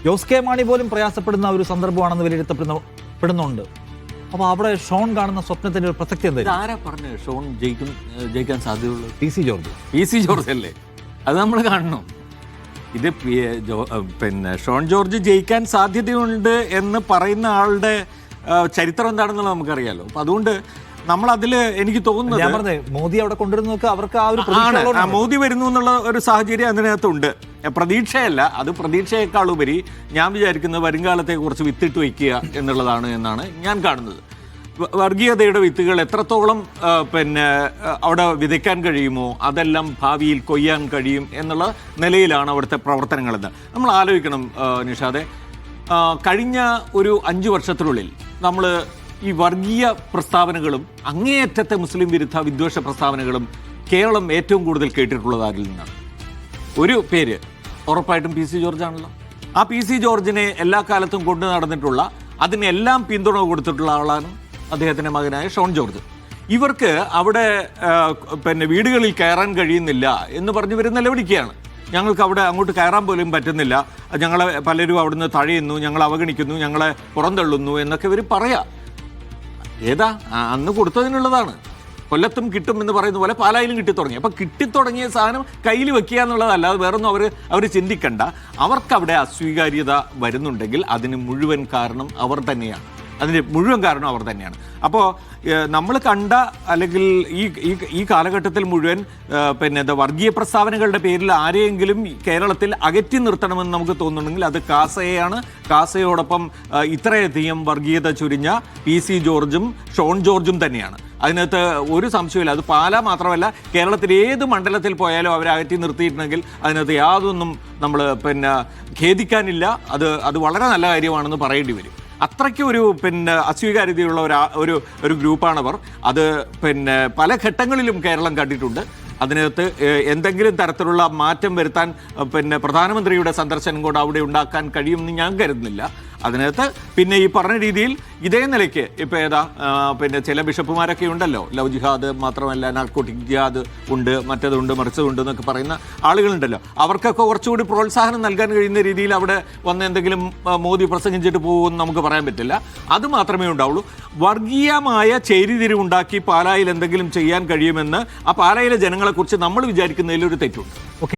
Jose K Mani പോലും പ്രയാസപ്പെടുന്ന ഒരു സന്ദർഭമാണെന്ന് വിലയിരുത്തപ്പെടുന്നുണ്ട്. അപ്പോൾ അവിടെ ഷോൺ കാണുന്ന സ്വപ്നത്തിന്റെ ഒരു പ്രസക്തി എന്താ? ആരാ പറഞ്ഞു ഷോൺ ജയിക്കാൻ സാധ്യതയുള്ളൂ? PC George. PC ജോർജ് അല്ലേ? അത് നമ്മൾ കാണണം. ഇത് പിന്നെ ഷോൺ ജോർജ് ജയിക്കാൻ സാധ്യതയുണ്ട് എന്ന് പറയുന്ന ആളുടെ ചരിത്രം എന്താണെന്നുള്ളത് നമുക്കറിയാലോ. അപ്പം അതുകൊണ്ട് നമ്മളതിൽ എനിക്ക് തോന്നുന്നത് ഞാൻ പറഞ്ഞത് മോദി അവിടെ കൊണ്ടുവരുന്നതൊക്കെ അവർക്ക് ആ ഒരു പ്രതീക്ഷ, മോദി വരുന്നു എന്നുള്ള ഒരു സാഹചര്യം അതിനകത്തുണ്ട്. പ്രതീക്ഷയല്ല, അത് പ്രതീക്ഷയെക്കാളുപരി ഞാൻ വിചാരിക്കുന്നത് വരുംകാലത്തെ കുറിച്ച് വിത്തിട്ട് വയ്ക്കുക എന്നുള്ളതാണ് എന്നാണ് ഞാൻ കാണുന്നത്. വർഗീയതയുടെ വിത്തുകൾ എത്രത്തോളം പിന്നെ അവിടെ വിതയ്ക്കാൻ കഴിയുമോ അതെല്ലാം ഭാവിയിൽ കൊയ്യാൻ കഴിയും എന്നുള്ള നിലയിലാണ് അവിടുത്തെ പ്രവർത്തനങ്ങളെന്ന് നമ്മൾ ആലോചിക്കണം. നിഷാദെ, കഴിഞ്ഞ ഒരു 5 വർഷത്തിനുള്ളിൽ നമ്മൾ ഈ വർഗീയ പ്രസ്താവനകളും അങ്ങേയറ്റത്തെ മുസ്ലിം വിരുദ്ധ വിദ്വേഷ പ്രസ്താവനകളും കേരളം ഏറ്റവും കൂടുതൽ കേട്ടിട്ടുള്ളത് ആരിൽ നിന്നാണ്? ഒരു പേര് ഉറപ്പായിട്ടും PC ജോർജ് ആണല്ലോ. ആ PC ജോർജിനെ എല്ലാ കാലത്തും കൊണ്ടു നടന്നിട്ടുള്ള, അതിനെല്ലാം പിന്തുണ കൊടുത്തിട്ടുള്ള ആളാണ് അദ്ദേഹത്തിൻ്റെ മകനായ ഷോൺ ജോർജ്. ഇവർക്ക് അവിടെ പിന്നെ വീടുകളിൽ കയറാൻ കഴിയുന്നില്ല എന്ന് പറഞ്ഞു വരുന്ന നിലവിളിക്കുകയാണ്. ഞങ്ങൾക്ക് അവിടെ അങ്ങോട്ട് കയറാൻ പോലും പറ്റുന്നില്ല, ഞങ്ങളെ പലരും അവിടുന്ന് തഴയുന്നു, ഞങ്ങളെ അവഗണിക്കുന്നു, ഞങ്ങളെ പുറന്തള്ളുന്നു എന്നൊക്കെ ഇവർ പറയാം. ഏതാ അന്ന് കൊടുത്തതിനുള്ളതാണ്. കൊല്ലത്തും കിട്ടും എന്ന് പറയുന്ന പോലെ പാലായിലും കിട്ടിത്തുടങ്ങി. അപ്പം കിട്ടിത്തുടങ്ങിയ സാധനം കയ്യിൽ വെക്കുക എന്നുള്ളതല്ലാതെ വേറൊന്നും അവർ ചിന്തിക്കണ്ട. അവർക്കവിടെ അസ്വീകാര്യത വരുന്നുണ്ടെങ്കിൽ അതിന് മുഴുവൻ കാരണം അവർ തന്നെയാണ്. അപ്പോൾ നമ്മൾ കണ്ട അല്ലെങ്കിൽ ഈ കാലഘട്ടത്തിൽ മുഴുവൻ പിന്നെ വർഗീയ പ്രസ്താവനകളുടെ പേരിൽ ആരെയെങ്കിലും കേരളത്തിൽ അകറ്റി നിർത്തണമെന്ന് നമുക്ക് തോന്നുന്നുണ്ടെങ്കിൽ അത് കാസയെയാണ്. കാസയോടൊപ്പം ഇത്രയധികം വർഗീയത ചുരിഞ്ഞ PC ജോർജും ഷോൺ ജോർജും തന്നെയാണ്. അതിനകത്ത് ഒരു സംശയമില്ല. അത് പാലാ മാത്രമല്ല, കേരളത്തിൽ ഏത് മണ്ഡലത്തിൽ പോയാലും അവരെ അകറ്റി നിർത്തിയിട്ടുണ്ടെങ്കിൽ അതിനകത്ത് യാതൊന്നും നമ്മൾ പിന്നെ ഖേദിക്കാനില്ല. അത് വളരെ നല്ല കാര്യമാണെന്ന് പറയേണ്ടി വരും. അത്രയ്ക്ക് ഒരു പിന്നെ അസ്വീകാര്യതയുള്ള ഒരു ഗ്രൂപ്പാണവർ. അത് പിന്നെ പല ഘട്ടങ്ങളിലും കേരളം കണ്ടിട്ടുണ്ട്. അതിനകത്ത് എന്തെങ്കിലും തരത്തിലുള്ള മാറ്റം വരുത്താൻ പിന്നെ പ്രധാനമന്ത്രിയുടെ സന്ദർശനം കൊണ്ട് അവിടെ ഉണ്ടാക്കാൻ കഴിയുമെന്ന് ഞാൻ കരുതുന്നില്ല. അതിനകത്ത് പിന്നെ ഈ പറഞ്ഞ രീതിയിൽ ഇതേ നിലയ്ക്ക് ഇപ്പോൾ പിന്നെ ചില ബിഷപ്പുമാരൊക്കെ ഉണ്ടല്ലോ, ലവ് ജിഹാദ് മാത്രമല്ല നാർക്കോട്ടിക് ജിഹാദ് ഉണ്ട്, മറ്റതുണ്ട് മറിച്ചതുണ്ട് എന്നൊക്കെ പറയുന്ന ആളുകളുണ്ടല്ലോ. അവർക്കൊക്കെ കുറച്ചുകൂടി പ്രോത്സാഹനം നൽകാൻ കഴിയുന്ന രീതിയിൽ അവിടെ വന്ന് എന്തെങ്കിലും മോദി പ്രസംഗിച്ചിട്ട് പോകുമെന്ന് നമുക്ക് പറയാൻ പറ്റില്ല. അത് മാത്രമേ ഉണ്ടാവുള്ളൂ. വർഗീയമായ ചേരിതിരിവുണ്ടാക്കി പാലായിൽ എന്തെങ്കിലും ചെയ്യാൻ കഴിയുമെന്ന് ആ പാലായിലെ ജനങ്ങളെക്കുറിച്ച് നമ്മൾ വിചാരിക്കുന്നതിൽ ഒരു തെറ്റുണ്ട്. ഓക്കെ.